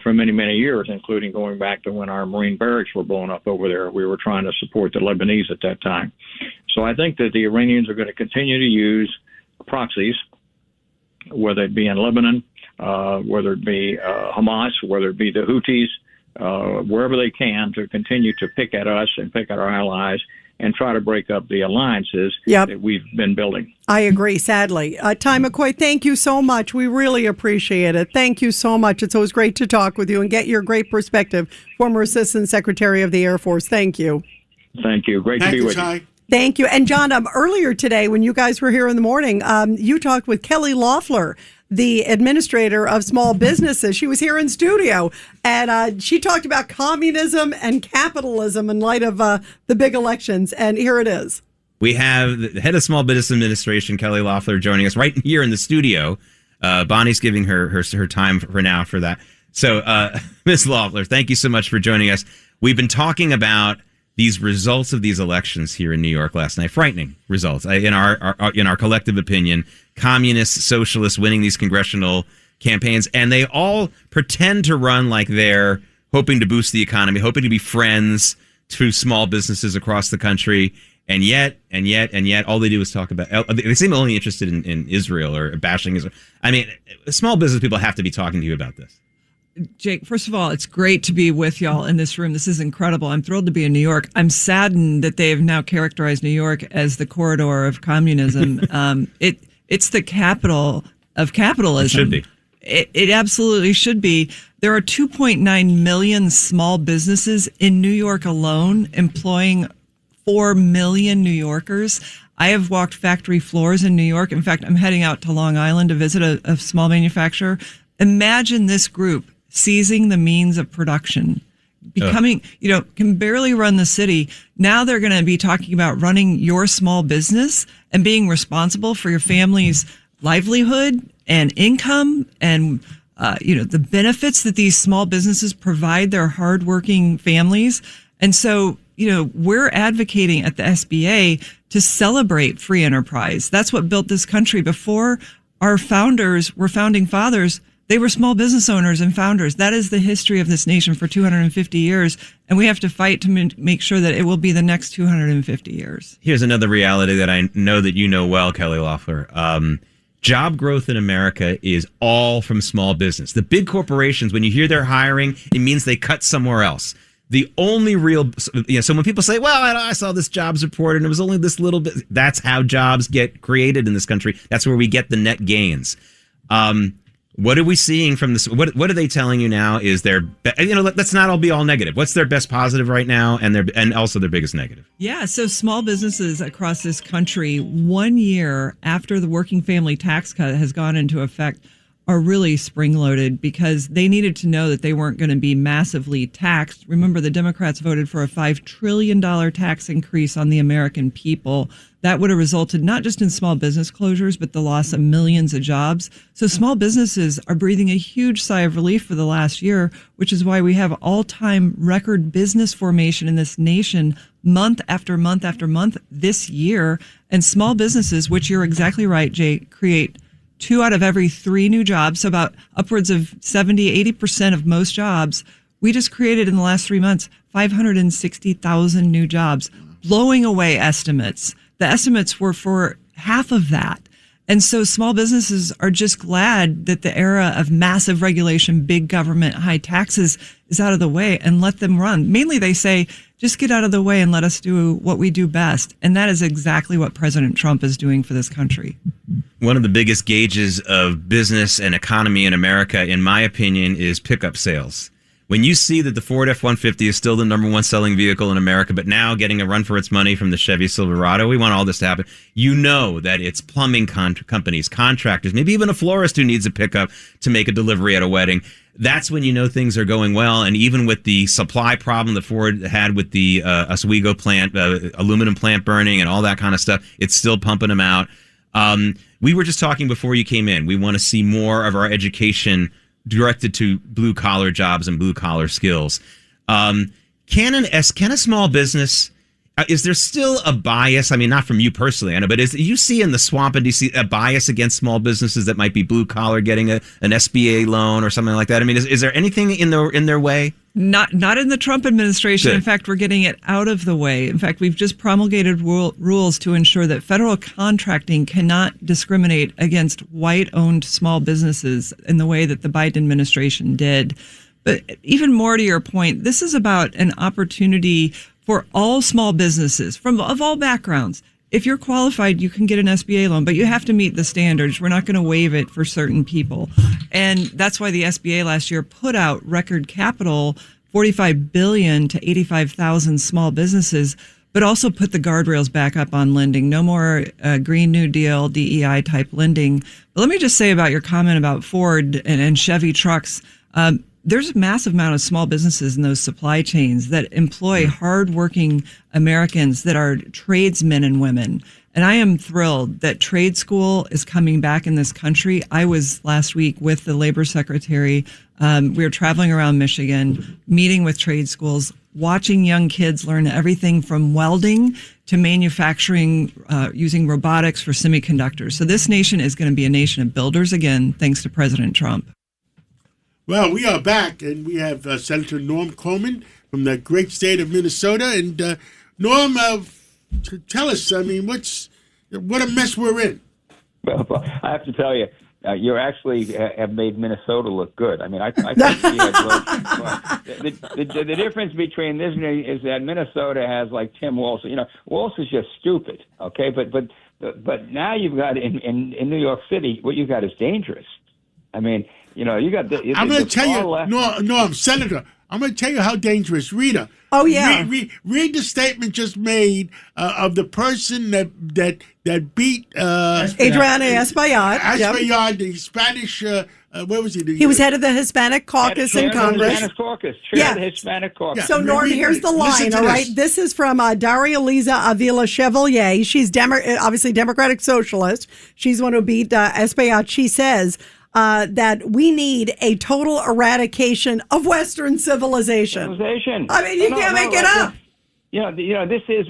for many, many years, including going back to when our Marine barracks were blown up over there. We were trying to support the Lebanese at that time. So I think that the Iranians are going to continue to use proxies, whether it be in Lebanon, whether it be Hamas, whether it be the Houthis, wherever they can, to continue to pick at us and pick at our allies and try to break up the alliances that we've been building. I agree, sadly. Ty McCoy, thank you so much. We really appreciate it. Thank you so much. It's always great to talk with you and get your great perspective. Former Assistant Secretary of the Air Force, thank you. Thank you. Great to be with you. Thank you. And John, earlier today when you guys were here in the morning, you talked with Kelly Loeffler, the administrator of small businesses. She was here in studio, and she talked about communism and capitalism in light of the big elections. And here it is. We have the head of Small Business Administration, Kelly Loeffler, joining us right here in the studio. Bonnie's giving her time for now for that. So, Ms. Loeffler, thank you so much for joining us. We've been talking about these results of these elections here in New York last night. Frightening results, in our collective opinion. Communists, socialists winning these congressional campaigns, and they all pretend to run like they're hoping to boost the economy, hoping to be friends to small businesses across the country. And yet, all they do is talk about. They seem only interested in Israel or bashing Israel. I mean, small business people have to be talking to you about this. Jake, first of all, it's great to be with y'all in this room. This is incredible. I'm thrilled to be in New York. I'm saddened that they have now characterized New York as the corridor of communism. It's the capital of capitalism. It should be. It absolutely should be. There are 2.9 million small businesses in New York alone, employing 4 million New Yorkers. I have walked factory floors in New York. In fact, I'm heading out to Long Island to visit a small manufacturer. Imagine this group seizing the means of production, becoming, can barely run the city. Now they're going to be talking about running your small business and being responsible for your family's livelihood and income and, the benefits that these small businesses provide their hardworking families. And so, we're advocating at the SBA to celebrate free enterprise. That's what built this country. Before our founders were founding fathers, they were small business owners and founders. That is the history of this nation for 250 years. And we have to fight to make sure that it will be the next 250 years. Here's another reality that I know that you know well, Kelly Loeffler. Job growth in America is all from small business. The big corporations, when you hear they're hiring, it means they cut somewhere else. The only real, so when people say, well, I saw this jobs report and it was only this little bit, that's how jobs get created in this country. That's where we get the net gains. What are we seeing from this? What are they telling you now is their, let's not all be all negative. What's their best positive right now and also their biggest negative? Yeah, so small businesses across this country, 1 year after the working family tax cut has gone into effect, are really spring-loaded because they needed to know that they weren't going to be massively taxed. Remember, the Democrats voted for a $5 trillion tax increase on the American people. That would have resulted not just in small business closures, but the loss of millions of jobs. So small businesses are breathing a huge sigh of relief for the last year, which is why we have all-time record business formation in this nation month after month after month this year. And small businesses, which you're exactly right, Jay, create 2 out of every 3 new jobs, so about upwards of 70-80% of most jobs. We just created in the last 3 months 560,000 new jobs, blowing away estimates. The estimates were for half of that. And so small businesses are just glad that the era of massive regulation, big government, high taxes is out of the way and let them run. Mainly they say, just get out of the way and let us do what we do best. And that is exactly what President Trump is doing for this country. One of the biggest gauges of business and economy in America, in my opinion, is pickup sales. When you see that the Ford F-150 is still the number 1 selling vehicle in America, but now getting a run for its money from the Chevy Silverado, we want all this to happen. You know that it's plumbing companies, contractors, maybe even a florist who needs a pickup to make a delivery at a wedding. That's when you know things are going well. And even with the supply problem that Ford had with the Oswego plant, aluminum plant burning and all that kind of stuff, it's still pumping them out. We were just talking before you came in. We want to see more of our education directed to blue-collar jobs and blue-collar skills. Can a small business, is there still a bias? I mean, not from you personally, Anna, but you see in the swamp, and do you see a bias against small businesses that might be blue-collar getting an SBA loan or something like that? I mean, is there anything in their way? Not in the Trump administration. Good. In fact, we're getting it out of the way. In fact, we've just promulgated rules to ensure that federal contracting cannot discriminate against white-owned small businesses in the way that the Biden administration did. But even more to your point, this is about an opportunity for all small businesses of all backgrounds. If you're qualified, you can get an SBA loan, but you have to meet the standards. We're not going to waive it for certain people. And that's why the SBA last year put out record capital, $45 billion to 85,000 small businesses, but also put the guardrails back up on lending. No more Green New Deal, DEI type lending. But let me just say about your comment about Ford and Chevy trucks. There's a massive amount of small businesses in those supply chains that employ hardworking Americans that are tradesmen and women. And I am thrilled that trade school is coming back in this country. I was last week with the labor secretary. We were traveling around Michigan, meeting with trade schools, watching young kids learn everything from welding to manufacturing using robotics for semiconductors. So this nation is going to be a nation of builders again, thanks to President Trump. Well, we are back, and we have Senator Norm Coleman from the great state of Minnesota. And Norm, tell us, I mean, what a mess we're in. Well, I have to tell you, you actually have made Minnesota look good. I mean, I think the difference between this is that Minnesota has like Tim Walz. You know, Walz is just stupid. Okay, but now you've got in New York City, what you got is dangerous. I mean. You know, you got. I'm going to tell you, no, Senator. I'm going to tell you how dangerous, Rita. Oh yeah. Read the statement just made of the person that beat Adriana Espaillat. Espaillat, the Spanish. Where was he? He was head of the Hispanic caucus in Congress. Chair of the Hispanic caucus. Yeah. So, Norm, here's the line, all right? This is from Daria Liza Avila Chevalier. She's obviously Democratic Socialist. She's one who beat Espaillat. She says, that we need a total eradication of Western civilization. I mean, you can't make it up. This is,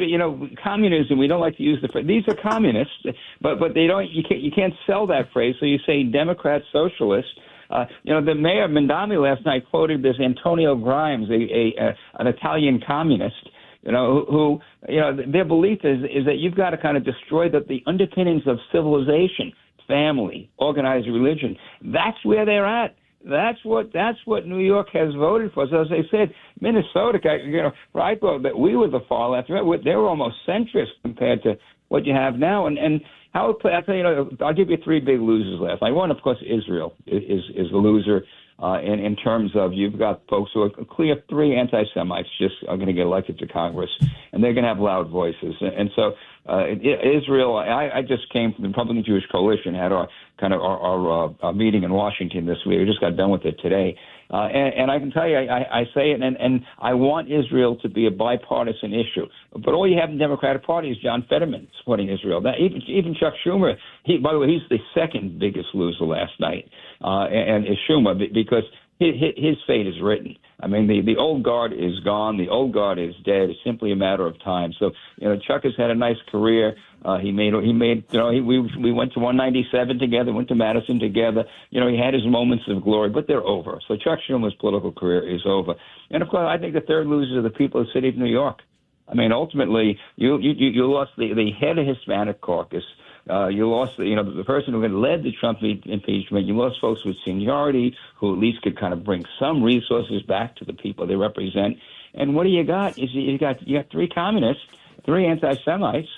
communism. We don't like to use the phrase. These are communists, but they don't. You can't sell that phrase. So you say Democrat, socialist. The mayor of Mandami last night quoted this Antonio Grimes, an Italian communist. Who their belief is that you've got to kind of destroy the underpinnings of civilization, family, organized religion. That's where they're at. That's what New York has voted for. So as I said, Minnesota, I thought that we were the far left. They were almost centrist compared to what you have now. And how it play, I'll give you three big losers last night. One, of course, Israel is the loser. In terms of you've got folks who are clear three anti-Semites just are going to get elected to Congress, and they're going to have loud voices. And so Israel, I just came from the Republican Jewish Coalition, had our meeting in Washington this week. We just got done with it today. And I can tell you, I say it, and I want Israel to be a bipartisan issue. But all you have in the Democratic Party is John Fetterman supporting Israel. That even Chuck Schumer, by the way, he's the second biggest loser last night, and is Schumer, because his fate is written. I mean, the old guard is gone. The old guard is dead. It's simply a matter of time. So, Chuck has had a nice career. We went to 197 together, went to Madison together. He had his moments of glory, but they're over. So Chuck Schumer's political career is over. And of course, I think the third loser are the people of the city of New York. I mean, ultimately, you lost the head of Hispanic caucus. You lost the person who had led the Trump impeachment. You lost folks with seniority who at least could kind of bring some resources back to the people they represent. And what do you got? You got three communists, three anti-Semites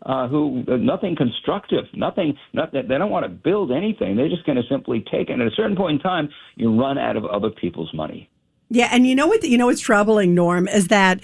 who nothing constructive, nothing. They don't want to build anything. They're just going to simply take it. And at a certain point in time, you run out of other people's money. Yeah, and what's troubling, Norm, is that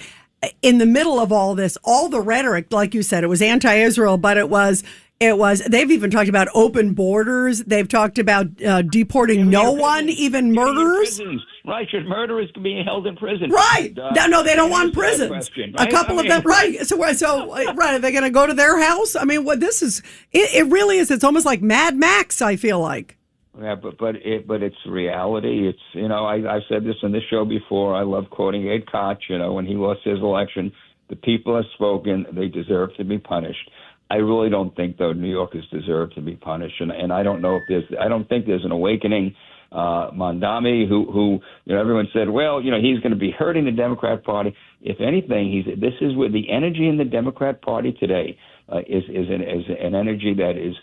in the middle of all this, all the rhetoric, like you said, it was anti-Israel, but it was, they've even talked about open borders. They've talked about deporting no one, even murderers. Right, should murderers be held in prison? Right. No, they don't want prisons. Question, right? A couple of them, right. So right, are they going to go to their house? I mean, this is, it really is, it's almost like Mad Max, I feel like. Yeah, but it's reality. It's I've said this on this show before. I love quoting Ed Koch. When he lost his election, the people have spoken. They deserve to be punished. I really don't think, though, New Yorkers deserve to be punished, and I don't know if I don't think there's an awakening. Mondami, who everyone said, well, he's going to be hurting the Democrat Party. If anything, this is where the energy in the Democrat Party today is an energy that is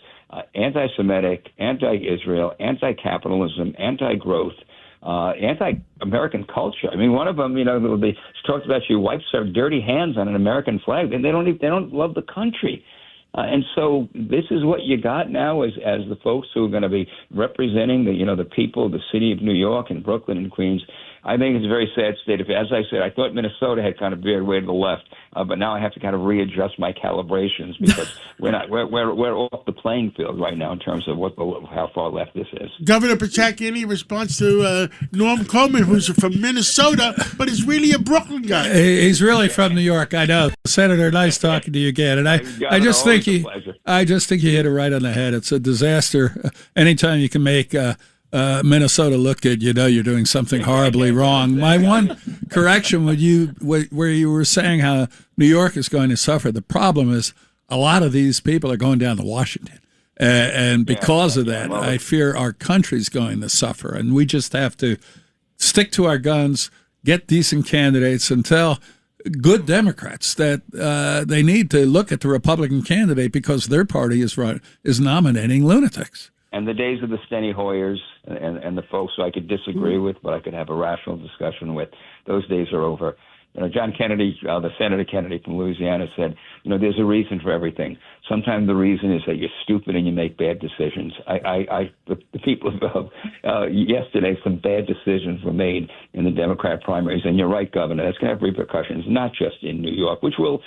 anti-Semitic, anti-Israel, anti-capitalism, anti-growth, anti-American culture. I mean, one of them, they talked about she wipes her dirty hands on an American flag, and they don't love the country. And so this is what you got now as the folks who are going to be representing the people of the city of New York and Brooklyn and Queens. I think it's a very sad state of, as I said, I thought Minnesota had kind of veered way to the left, but now I have to kind of readjust my calibrations because we're off the playing field right now in terms of how far left this is. Governor Pataki, any response to Norm Coleman, who's from Minnesota, but is really a Brooklyn guy? He's really from New York, I know. Senator, nice talking to you again. And I just think he hit it right on the head. It's a disaster. Anytime you can make Minnesota look good, you're doing something horribly wrong. My one correction where you were saying how New York is going to suffer, the problem is a lot of these people are going down to Washington. And because of that, I fear our country's going to suffer. And we just have to stick to our guns, get decent candidates, and tell good Democrats that they need to look at the Republican candidate because their party is nominating lunatics. And the days of the Steny Hoyers and the folks who I could disagree with, but I could have a rational discussion with, those days are over. John Kennedy, the Senator Kennedy from Louisiana, said, there's a reason for everything. Sometimes the reason is that you're stupid and you make bad decisions. The people of yesterday, some bad decisions were made in the Democrat primaries, and you're right, Governor. That's going to have repercussions, not just in New York, which will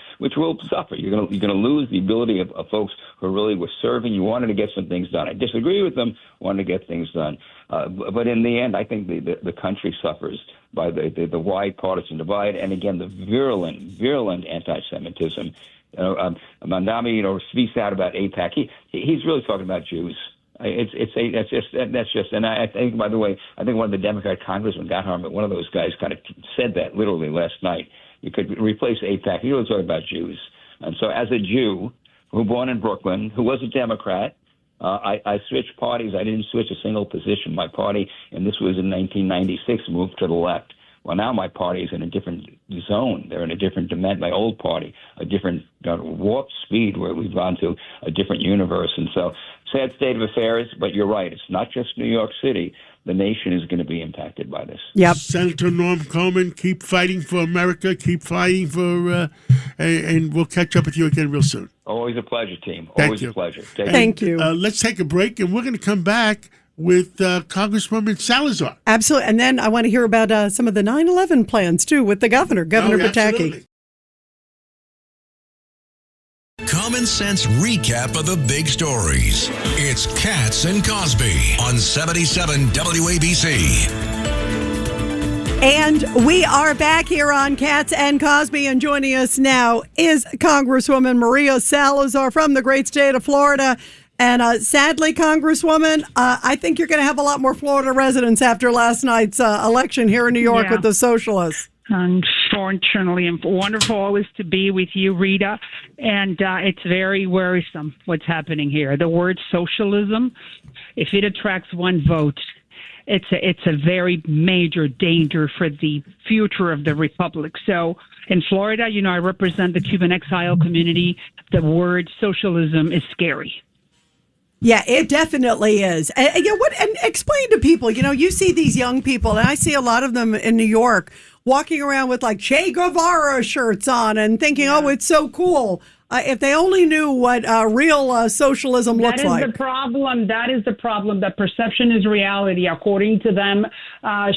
suffer. You're going to lose the ability of folks who really were serving. You wanted to get some things done. I disagree with them. Wanted to get things done, but in the end, I think the country suffers by the wide partisan divide, and again, the virulent anti-Semitism. Mandami, speaks out about AIPAC. He's really talking about Jews. That's just. And I think, by the way, I think one of the Democrat congressmen got harmed, but one of those guys kind of said that literally last night. You could replace AIPAC. He was talking about Jews, and so as a Jew who was born in Brooklyn, who was a Democrat. I switched parties. I didn't switch a single position. My party, and this was in 1996, moved to the left. Well, now my party is in a different zone. They're in a different dimension. My old party, a different warp speed where we've gone to a different universe. And so, sad state of affairs, but you're right. It's not just New York City. The nation is going to be impacted by this. Yep. Senator Norm Coleman, keep fighting for America. Keep fighting for, and we'll catch up with you again real soon. Always a pleasure, team. Thank Always you. a pleasure. Thank you. Let's take a break, and we're going to come back with Congresswoman Salazar. Absolutely. And then I want to hear about some of the 9/11 plans, too, with the Governor Pataki. Absolutely. Common sense recap of the big stories. It's Katz and Cosby on 77 WABC. And we are back here on Katz and Cosby, and joining us now is Congresswoman Maria Salazar from the great state of Florida. And sadly, Congresswoman, I think you're going to have a lot more Florida residents after last night's election here in New York with the socialists. Unfortunately, and wonderful always to be with you, Rita. And it's very worrisome what's happening here. The word socialism, if it attracts one vote, it's a very major danger for the future of the republic. So in Florida, I represent the Cuban exile community. The word socialism is scary. Yeah, it definitely is. And explain to people, you see these young people, and I see a lot of them in New York walking around with like Che Guevara shirts on and thinking, oh, it's so cool. If they only knew what real socialism looks like. That is the problem. That is the problem. That perception is reality. According to them,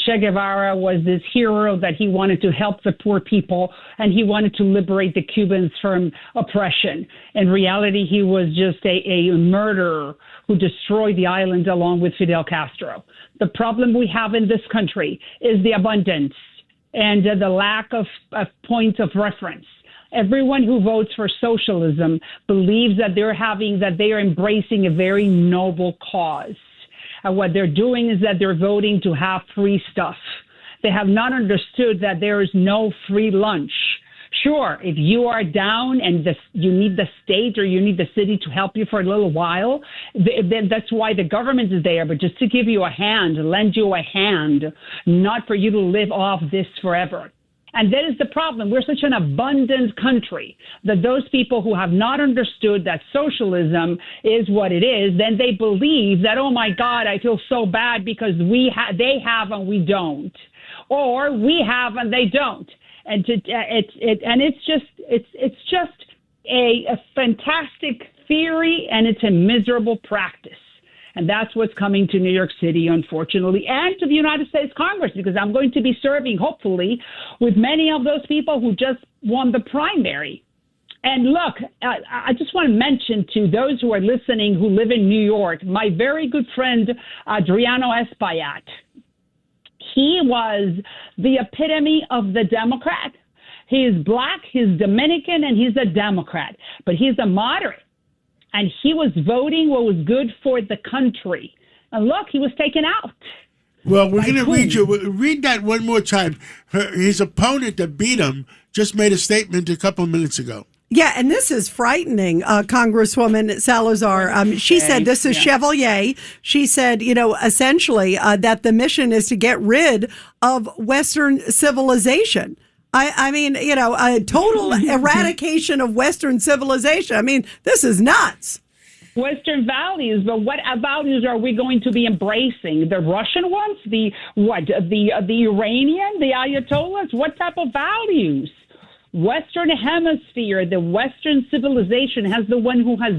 Che Guevara was this hero that he wanted to help the poor people and he wanted to liberate the Cubans from oppression. In reality, he was just a murderer who destroyed the island along with Fidel Castro. The problem we have in this country is the abundance and the lack of points of reference. Everyone who votes for socialism believes that they are embracing a very noble cause. And what they're doing is that they're voting to have free stuff. They have not understood that there is no free lunch. Sure, if you are down and you need the state or you need the city to help you for a little while, then that's why the government is there. But just to give you a hand, lend you a hand, not for you to live off this forever. And that is the problem. We're such an abundant country that those people who have not understood that socialism is what it is, then they believe that, oh, my God, I feel so bad because they have and we don't. Or we have and they don't. And it's just a fantastic theory, and it's a miserable practice. And that's what's coming to New York City, unfortunately, and to the United States Congress, because I'm going to be serving, hopefully, with many of those people who just won the primary. And look, I just want to mention to those who are listening who live in New York, my very good friend, Adriano Espaillat. He was the epitome of the Democrat. He is black, he's Dominican, and he's a Democrat. But he's a moderate. And he was voting what was good for the country. And look, he was taken out. Well, we're going to read that one more time. His opponent that beat him just made a statement a couple of minutes ago. Yeah, and this is frightening, Congresswoman Salazar. She said, this is Chevalier. She said, essentially that the mission is to get rid of Western civilization. I mean, a total eradication of Western civilization. I mean, this is nuts. Western values, but what values are we going to be embracing? The Russian ones? The Iranian? The Ayatollahs? What type of values? Western Hemisphere, the Western civilization has the one who has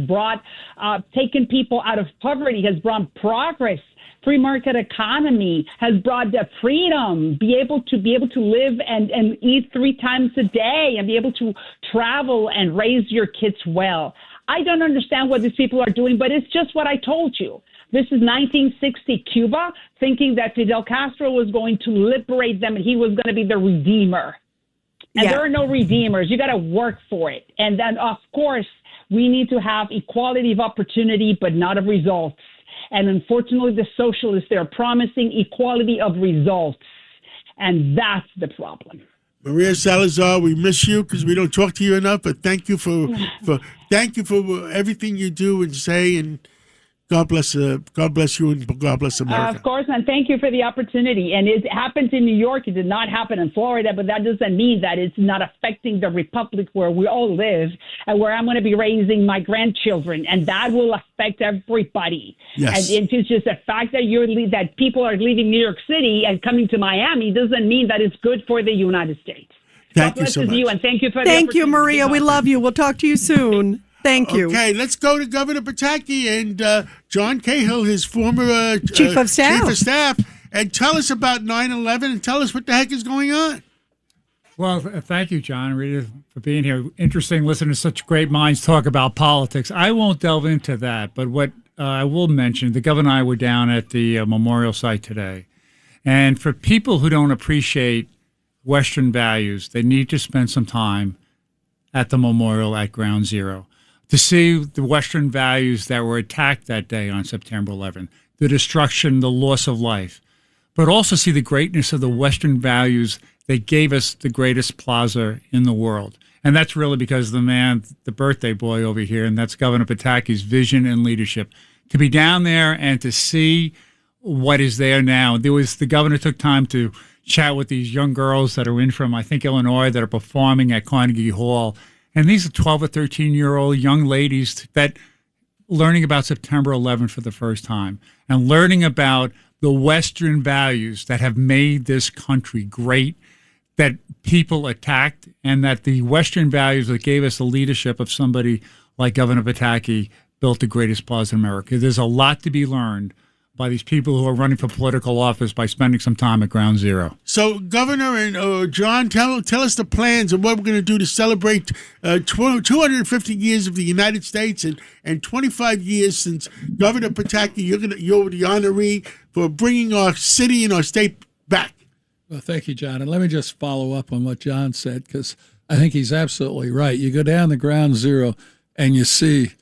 taken people out of poverty, has brought progress. Free market economy has brought the freedom, be able to live and eat 3 times a day and be able to travel and raise your kids well. I don't understand what these people are doing, but it's just what I told you. This is 1960 Cuba, thinking that Fidel Castro was going to liberate them and he was going to be the redeemer. And there are no redeemers. You got to work for it. And then, of course, we need to have equality of opportunity, but not of results. And unfortunately, the socialists, they're promising equality of results. And that's the problem. Maria Salazar, we miss you because we don't talk to you enough. But thank you for everything you do and say, and God bless you, and God bless America. Of course, and thank you for the opportunity. And it happened in New York. It did not happen in Florida, but that doesn't mean that it's not affecting the republic where we all live and where I'm going to be raising my grandchildren, and that will affect everybody. Yes. And it's just the fact that that people are leaving New York City and coming to Miami doesn't mean that it's good for the United States. Thank you so much. You, and thank you for the Thank you, opportunity. Maria. We love you. We'll talk to you soon. Thank you. Okay, let's go to Governor Pataki and John Cahill, his former Chief of Staff, and tell us about 9/11 and tell us what the heck is going on. Well, thank you, John and Rita, for being here. Interesting listening to such great minds talk about politics. I won't delve into that, but what I will mention, the governor and I were down at the memorial site today. And for people who don't appreciate Western values, they need to spend some time at the memorial at Ground Zero to see the Western values that were attacked that day on September 11th, the destruction, the loss of life, but also see the greatness of the Western values that gave us the greatest plaza in the world. And that's really because the man, the birthday boy over here, and that's Governor Pataki's vision and leadership. To be down there and to see what is there now. The governor took time to chat with these young girls that are in from, I think, Illinois, that are performing at Carnegie Hall. And these are 12 or 13-year-old young ladies that learning about September 11th for the first time and learning about the Western values that have made this country great, that people attacked, and that the Western values that gave us the leadership of somebody like Governor Pataki built the greatest plaza in America. There's a lot to be learned by these people who are running for political office by spending some time at Ground Zero. So, Governor and John, tell us the plans and what we're going to do to celebrate 250 years of the United States and 25 years since Governor Pataki. You're the honoree for bringing our city and our state back. Well, thank you, John. And let me just follow up on what John said, because I think he's absolutely right. You go down to Ground Zero and you see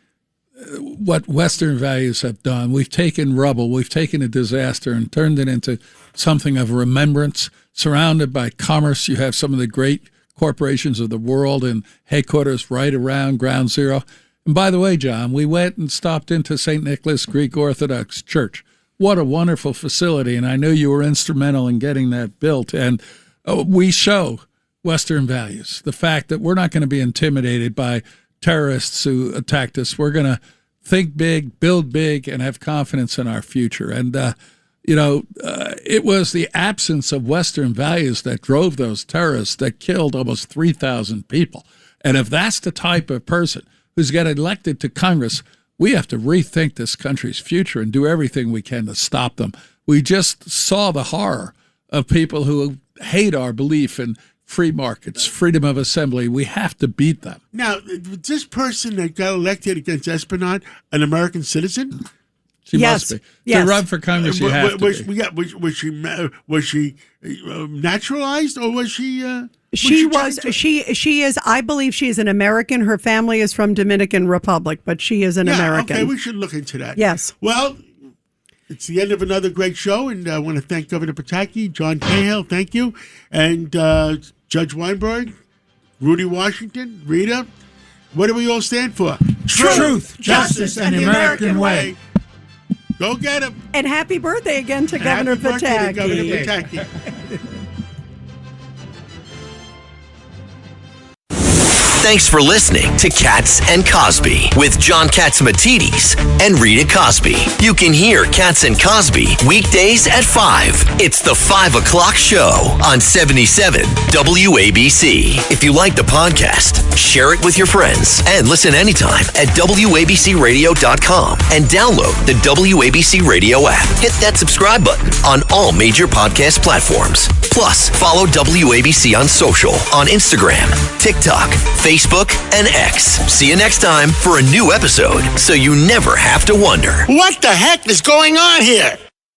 what Western values have done. We've taken rubble, we've taken a disaster and turned it into something of remembrance. Surrounded by commerce, you have some of the great corporations of the world and headquarters right around Ground Zero. And by the way, John, we went and stopped into St. Nicholas Greek Orthodox Church. What a wonderful facility, and I know you were instrumental in getting that built. And we show Western values, the fact that we're not going to be intimidated by terrorists who attacked us. We're going to think big, build big, and have confidence in our future. And, it was the absence of Western values that drove those terrorists that killed almost 3,000 people. And if that's the type of person who's got elected to Congress, we have to rethink this country's future and do everything we can to stop them. We just saw the horror of people who hate our belief in free markets, freedom of assembly. We have to beat them. Now, this person that got elected against Esplanade, an American citizen? She must be. Yes. To run for Congress, you have to be. Was she naturalized, or was she... She is, I believe she is an American. Her family is from Dominican Republic, but she is an American. Okay, we should look into that. Yes. Well, it's the end of another great show, and I want to thank Governor Pataki, John Cahill, thank you, and Judge Weinberg, Rudy Washington, Rita. What do we all stand for? Truth, justice, and the American way. Go get him. And happy birthday again to Governor Pataki. Governor Pataki. Thanks for listening to Cats and Cosby with John Catsimatidis and Rita Cosby. You can hear Cats and Cosby weekdays at 5. It's the 5 o'clock show on 77 WABC. If you like the podcast, share it with your friends and listen anytime at WABCRadio.com and download the WABC Radio app. Hit that subscribe button on all major podcast platforms. Plus, follow WABC on social on Instagram, TikTok, Facebook, and X. See you next time for a new episode so you never have to wonder. What the heck is going on here?